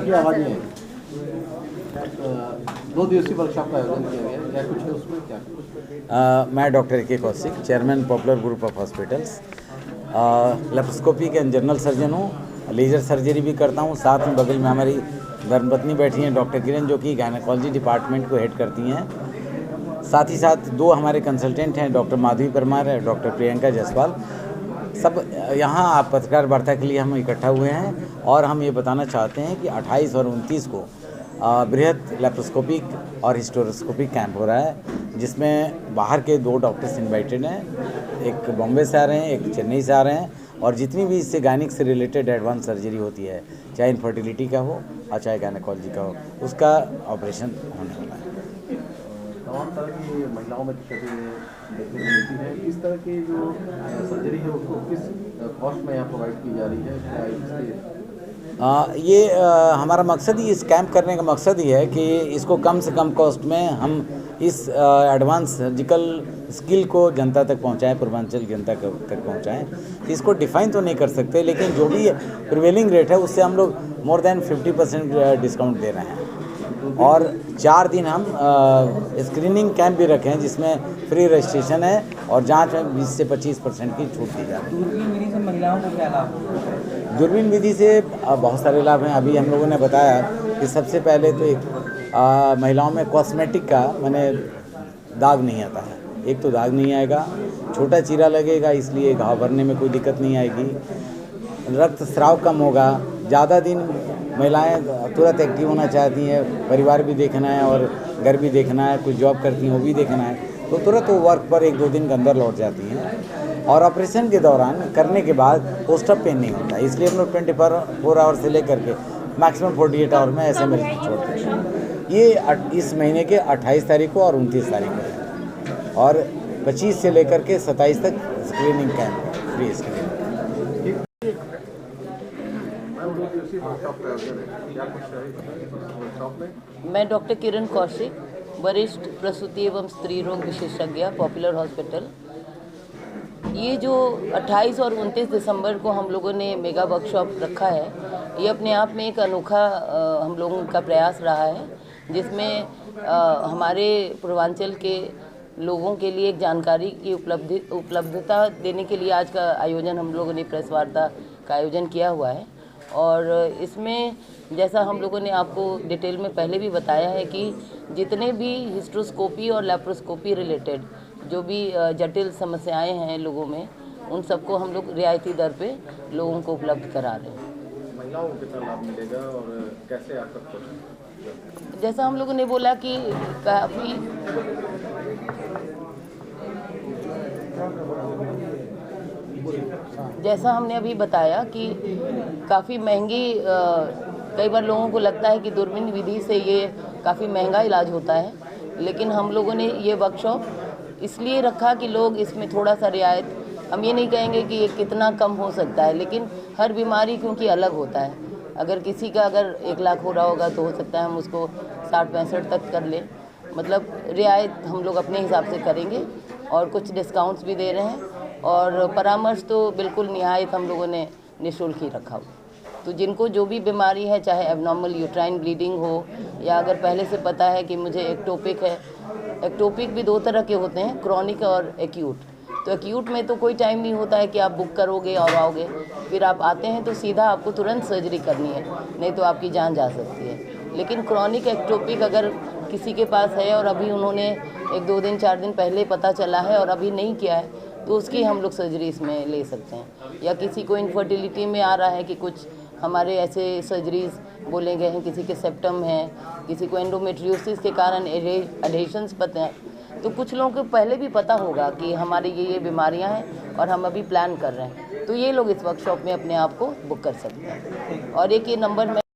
की आबादी है। 2 दिवसीय वर्कशॉप का आयोजन किया गया है, क्या कुछ है उसमें, क्या मैं डॉक्टर ए के Kaushik, chairman popular group of hospitals, laparoscopy के जनरल सर्जन हूँ, लेजर सर्जरी भी करता हूँ। साथ में बगल में हमारी धर्मपत्नी बैठी हैं डॉक्टर किरण, जो कि गायनेकोलॉजी डिपार्टमेंट को हेड करती हैं। साथ ही साथ 2 हमारे कंसल्टेंट हैं, डॉक्टर माधवी परमार और डॉक्टर प्रियंका जायसवाल। सब यहाँ आप पत्रकार वार्ता के लिए हम इकट्ठा हुए हैं और हम ये बताना चाहते हैं कि 28 और 29 को बृहद लेप्रोस्कोपिक और हिस्टोरोस्कोपिक कैंप हो रहा है, जिसमें बाहर के 2 डॉक्टर्स इनवाइटेड हैं। एक बॉम्बे से आ रहे हैं, एक चेन्नई से आ रहे हैं। और जितनी भी इससे गायनिक से रिलेटेड एडवांस सर्जरी होती है, चाहे इनफर्टिलिटी का हो और चाहे गायनेकोलॉजी का हो, उसका ऑपरेशन होने वाला है। तमाम तरह की महिलाओं में दिक्कतें देखने को मिलती हैं। इस तरह की जो सर्जरी है उसको किस कॉस्ट में यहाँ प्रोवाइड की जा रही है? हमारा मकसद ही, इस कैंप करने का मकसद ही है कि इसको कम से कम कॉस्ट में हम इस एडवांस सर्जिकल स्किल को जनता तक पहुंचाएं, पूर्वांचल जनता तक पहुंचाएं। इसको डिफाइन तो नहीं कर सकते, लेकिन जो भी प्रिवेलिंग रेट है उससे हम लोग मोर देन 50% डिस्काउंट दे रहे हैं। और 4 दिन हम स्क्रीनिंग कैंप भी रखे हैं, जिसमें फ्री रजिस्ट्रेशन है और जांच में 20 से 25% की छूट दी जाती है। दूरबीन विधि से महिलाओं को क्या लाभ होगा? दूरबीन विधि से बहुत सारे लाभ हैं। अभी हम लोगों ने बताया कि सबसे पहले तो एक महिलाओं में कॉस्मेटिक का माने दाग नहीं आता है। एक तो दाग नहीं आएगा, छोटा चीरा लगेगा, इसलिए घाव भरने में कोई दिक्कत नहीं आएगी। रक्तस्राव कम होगा। ज़्यादा दिन महिलाएं तुरंत एक्टिव होना चाहती हैं, परिवार भी देखना है और घर भी देखना है, कुछ जॉब करती हैं वो भी देखना है, तो तुरंत वो वर्क पर 1-2 दिन के अंदर लौट जाती हैं। और ऑपरेशन के दौरान करने के बाद पोस्ट ऑफ पेन नहीं होता, इसलिए हम लोग 24 आवर से लेकर के मैक्सिमम 48 आवर में ऐसे मरीज को छोड़ते हैं। ये इस महीने के 28 तारीख को और 29 तारीख को है, और 25 से लेकर के 27 तक स्क्रीनिंग कैंप, फ्री स्क्रीनिंग। मैं डॉक्टर किरण कौशिक, वरिष्ठ प्रसूति एवं स्त्री रोग विशेषज्ञ, पॉपुलर हॉस्पिटल। ये जो 28 और 29 दिसंबर को हम लोगों ने मेगा वर्कशॉप रखा है, ये अपने आप में एक अनोखा हम लोगों का प्रयास रहा है, जिसमें हमारे पूर्वांचल के लोगों के लिए एक जानकारी की उपलब्धता देने के लिए आज का आयोजन, हम लोगों ने प्रेस वार्ता का आयोजन किया हुआ है। और इसमें जैसा हम लोगों ने आपको डिटेल में पहले भी बताया है कि जितने भी हिस्ट्रोस्कोपी और लेप्रोस्कोपी रिलेटेड जो भी जटिल समस्याएं हैं लोगों में, उन सबको हम लोग रियायती दर पे लोगों को उपलब्ध करा रहे हैं। महिलाओं को कितना लाभ मिलेगा और कैसे आप तक? जैसा हम लोगों ने बोला कि काफ़ी जैसा हमने अभी बताया कि काफ़ी महंगी, कई बार लोगों को लगता है कि दूरबीन विधि से ये काफ़ी महंगा इलाज होता है, लेकिन हम लोगों ने ये वर्कशॉप इसलिए रखा कि लोग इसमें थोड़ा सा रियायत, हम ये नहीं कहेंगे कि ये कितना कम हो सकता है, लेकिन हर बीमारी क्योंकि अलग होता है। अगर किसी का अगर 1 लाख हो रहा होगा तो हो सकता है हम उसको 60-65 तक कर लें। मतलब रियायत हम लोग अपने हिसाब से करेंगे और कुछ डिस्काउंट्स भी दे रहे हैं, और परामर्श तो बिल्कुल निहायत हम लोगों ने निःशुल्क ही रखा हो। तो जिनको जो भी बीमारी है, चाहे एबनॉर्मल यूट्राइन ब्लीडिंग हो, या अगर पहले से पता है कि मुझे एक्टोपिक है, एक्टोपिक भी 2 तरह के होते हैं, क्रॉनिक और एक्यूट। तो एक्यूट में तो कोई टाइम नहीं होता है कि आप बुक करोगे और आओगे, फिर आप आते हैं तो सीधा आपको तुरंत सर्जरी करनी है, नहीं तो आपकी जान जा सकती है। लेकिन क्रॉनिक एक्टोपिक अगर किसी के पास है और अभी उन्होंने 1-2 दिन 4 दिन पहले पता चला है और अभी नहीं किया है, तो उसकी हम लोग सर्जरी इसमें ले सकते हैं। या किसी को इनफर्टिलिटी में आ रहा है कि कुछ हमारे ऐसे सर्जरीज बोले गए हैं, किसी के सेप्टम है, किसी को एंडोमेट्रियोसिस के कारण एडेशंस पता है, तो कुछ लोगों को पहले भी पता होगा कि हमारी ये बीमारियां हैं और हम अभी प्लान कर रहे हैं, तो ये लोग इस वर्कशॉप में अपने आप को बुक कर सकते हैं। और एक ये नंबर में